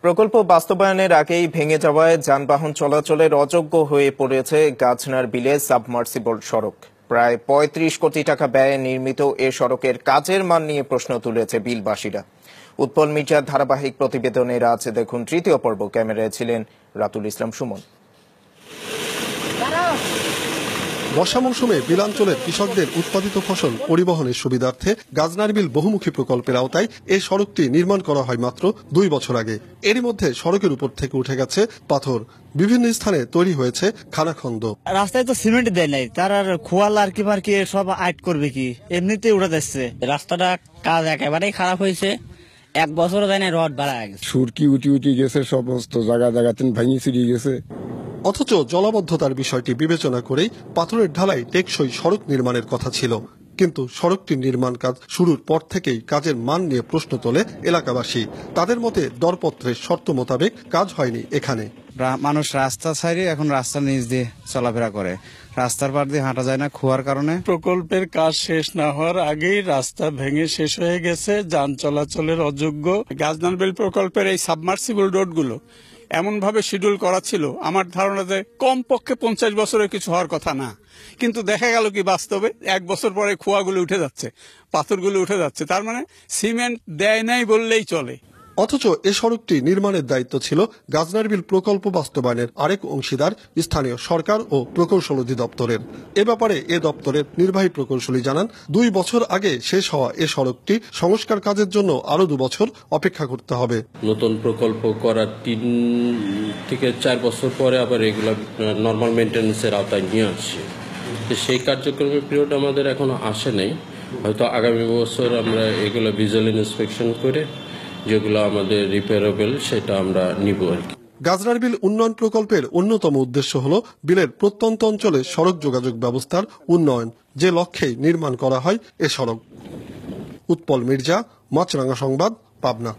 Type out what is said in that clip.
প্রকল্প বাস্তবায়নের আগেই ভেঙে যাওয়ায় যানবাহন চলাচলের অযোগ্য হয়ে পড়েছে গাজনার বিলে সাবমার্সিবল সড়ক। প্রায় ৩৫ কোটি টাকা ব্যয়ে নির্মিত এ সড়কের কাজের মান নিয়ে প্রশ্ন তুলেছে বিলবাসীরা। উৎপল মির্জার ধারাবাহিক প্রতিবেদনের আজ দেখুন তৃতীয় পর্ব। ক্যামেরায় ছিলেন রাতুল ইসলাম সুমন। বর্ষা মৌসুমে বিলাঞ্চলের কৃষকদের উৎপাদিত ফসল পরিবহনের সুবিধার্থে গাজনার বিল বহুমুখী প্রকল্পের আওতায় এই সড়কটি নির্মাণ করা হয় মাত্র ২ বছর আগে। এরই মধ্যে সড়কের উপর থেকে উঠে গেছে পাথর, বিভিন্ন স্থানে তৈরি হয়েছে খানাখন্দ। রাস্তায় তো সিমেন্ট দেয় নাই, তার আর খোয়াল আর কি মার্কি সব আইট করবে কি, এমনিতে উড়ে যাচ্ছে। রাস্তাটা কাজ একেবারেই খারাপ হয়েছে, 1 বছর যায় না, রড বাড়া গেছে, সুরকি উঠি গেছে, সমস্ত জায়গাতে ভাঙি চুরিয়ে গেছে। অথচ জলাবদ্ধতার বিষয়টি বিবেচনা করেই পাথরের ঢালাই টেকসই সড়ক নির্মাণের কথা ছিল, কিন্তু সড়কটির নির্মাণ কাজ শুরুর পর থেকেই কাজের মান নিয়ে প্রশ্ন তোলে এলাকাবাসী। তাদের মতে দরপত্রের শর্ত মোতাবেক কাজ হয়নি এখানে। মানুষ রাস্তা ছাড়িয়ে এখন রাস্তার নিচ দিয়ে চলাফেরা করে, রাস্তার পার দিয়ে হাঁটা যায় না খোয়ার কারণে। প্রকল্পের কাজ শেষ না হওয়ার আগেই রাস্তা ভেঙে শেষ হয়ে গেছে, যান চলাচলের অযোগ্য। গাজনার বিল প্রকল্পের এই সাবমার্সিবল রোডগুলো এমন ভাবে শিডিউল করা ছিল, আমার ধারণা যে কমপক্ষে 50 বছরের কিছু হওয়ার কথা না, কিন্তু দেখা গেল কি বাস্তবে 1 বছর পরে খোয়াগুলো উঠে যাচ্ছে, পাথরগুলো উঠে যাচ্ছে। তার মানে সিমেন্ট দেয় নাই বললেই চলে। অথচ এ সড়কটি নির্মাণের দায়িত্ব ছিল গাজনার বিল প্রকল্প বাস্তবায়নের আরেক অংশীদার স্থানীয় সরকার ও প্রকৌশল অধিদপ্তরের। এ ব্যাপারে এ দপ্তরের নির্বাহী প্রকৌশলী জানান, 2 বছর আগে শেষ হওয়া এ সড়কটি সংস্কার কাজের জন্য আরো 2 বছর অপেক্ষা করতে হবে। নতুন প্রকল্প করার 3 থেকে 4 বছর পরে আবার এগুলো নর্মাল মেনটেন্যান্সের আওতায় নিয়ে আসছে। সেই কার্যক্রমের পিরিয়ড আমাদের এখনো আসে নাই, হয়তো আগামী বছর আমরা এগুলো ভিজুয়াল ইন্সপেকশন করে যেগুলো আমাদের রিপেয়ারেবল সেটা আমরা নিব আর কি। গাজনার বিল উন্নয়ন প্রকল্পের অন্যতম উদ্দেশ্য হল বিলের প্রত্যন্ত অঞ্চলে সড়ক যোগাযোগ ব্যবস্থার উন্নয়ন, যে লক্ষ্যেই নির্মাণ করা হয় এ সড়ক। উৎপল মির্জা, মাছরাঙ্গা সংবাদ, পাবনা।